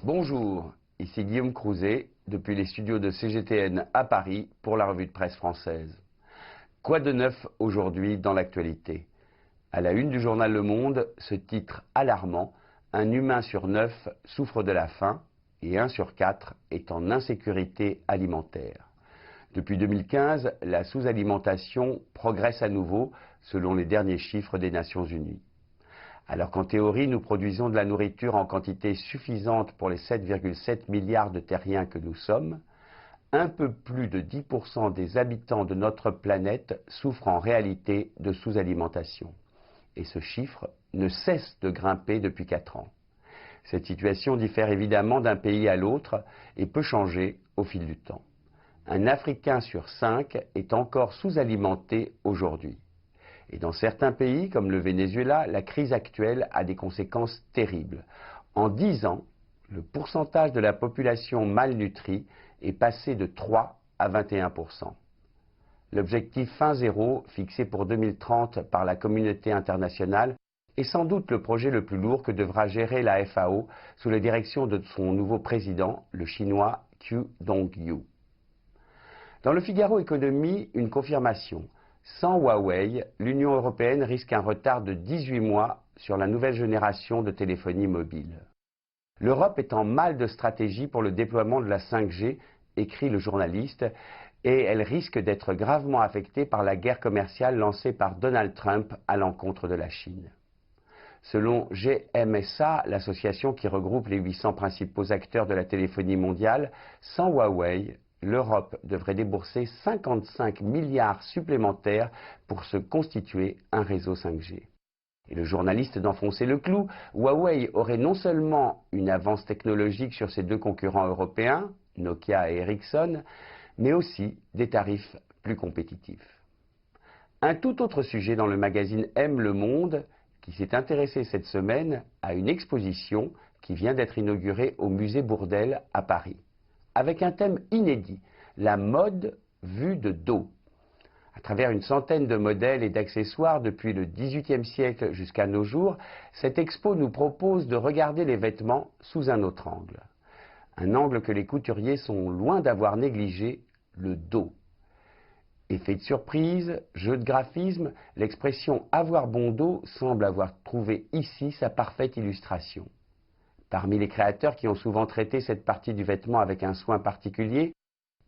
Bonjour, ici Guillaume Crouzet, depuis les studios de CGTN à Paris pour la revue de presse française. Quoi de neuf aujourd'hui dans l'actualité? À la une du journal Le Monde, ce titre alarmant: un humain sur 9 souffre de la faim et 1 sur 4 est en insécurité alimentaire. Depuis 2015, la sous-alimentation progresse à nouveau selon les derniers chiffres des Nations Unies. Alors qu'en théorie, nous produisons de la nourriture en quantité suffisante pour les 7,7 milliards de terriens que nous sommes, un peu plus de 10% des habitants de notre planète souffrent en réalité de sous-alimentation. Et ce chiffre ne cesse de grimper depuis 4 ans. Cette situation diffère évidemment d'un pays à l'autre et peut changer au fil du temps. Un Africain sur 5 est encore sous-alimenté aujourd'hui. Et dans certains pays, comme le Venezuela, la crise actuelle a des conséquences terribles. En 10 ans, le pourcentage de la population malnutrie est passé de 3 à 21%. L'objectif faim zéro, fixé pour 2030 par la communauté internationale, est sans doute le projet le plus lourd que devra gérer la FAO sous la direction de son nouveau président, le chinois Qu Dongyu. Dans le Figaro Économie, une confirmation. Sans Huawei, l'Union européenne risque un retard de 18 mois sur la nouvelle génération de téléphonie mobile. L'Europe est en mal de stratégie pour le déploiement de la 5G, écrit le journaliste, et elle risque d'être gravement affectée par la guerre commerciale lancée par Donald Trump à l'encontre de la Chine. Selon GMSA, l'association qui regroupe les 800 principaux acteurs de la téléphonie mondiale, sans Huawei, l'Europe devrait débourser 55 milliards supplémentaires pour se constituer un réseau 5G. Et le journaliste d'enfoncer le clou, Huawei aurait non seulement une avance technologique sur ses deux concurrents européens, Nokia et Ericsson, mais aussi des tarifs plus compétitifs. Un tout autre sujet dans le magazine M Le Monde, qui s'est intéressé cette semaine à une exposition qui vient d'être inaugurée au musée Bourdelle à Paris, avec un thème inédit, la mode vue de dos. À travers une centaine de modèles et d'accessoires depuis le XVIIIe siècle jusqu'à nos jours, cette expo nous propose de regarder les vêtements sous un autre angle. Un angle que les couturiers sont loin d'avoir négligé, le dos. Effet de surprise, jeu de graphisme, l'expression « avoir bon dos » semble avoir trouvé ici sa parfaite illustration. Parmi les créateurs qui ont souvent traité cette partie du vêtement avec un soin particulier,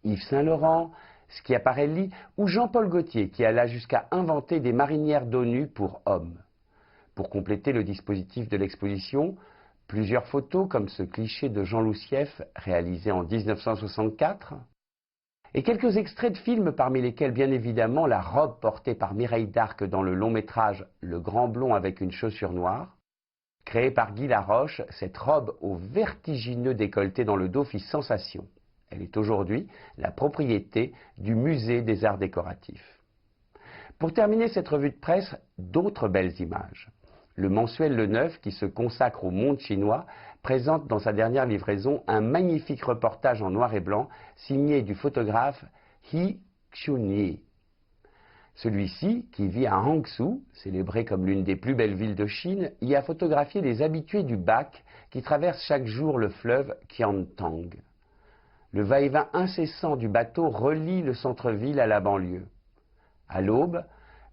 Yves Saint Laurent, Schiaparelli ou Jean-Paul Gaultier qui alla jusqu'à inventer des marinières dos nues pour hommes. Pour compléter le dispositif de l'exposition, plusieurs photos comme ce cliché de Jean Loussieff réalisé en 1964 et quelques extraits de films parmi lesquels bien évidemment la robe portée par Mireille d'Arc dans le long métrage Le Grand Blond avec une chaussure noire. Créée par Guy Laroche, cette robe au vertigineux décolleté dans le dos fit sensation. Elle est aujourd'hui la propriété du Musée des Arts Décoratifs. Pour terminer cette revue de presse, d'autres belles images. Le mensuel Le Neuf, qui se consacre au monde chinois, présente dans sa dernière livraison un magnifique reportage en noir et blanc signé du photographe He Xunyi. Celui-ci, qui vit à Hangzhou, célébré comme l'une des plus belles villes de Chine, y a photographié les habitués du bac qui traversent chaque jour le fleuve Qiantang. Le va-et-vient incessant du bateau relie le centre-ville à la banlieue. À l'aube,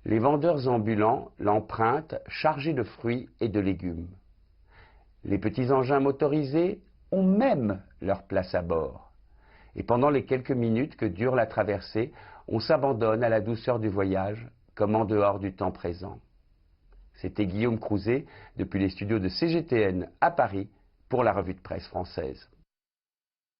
les vendeurs ambulants l'empruntent chargés de fruits et de légumes. Les petits engins motorisés ont même leur place à bord. Et pendant les quelques minutes que dure la traversée, on s'abandonne à la douceur du voyage, comme en dehors du temps présent. C'était Guillaume Crouzet, depuis les studios de CGTN à Paris, pour la revue de presse française.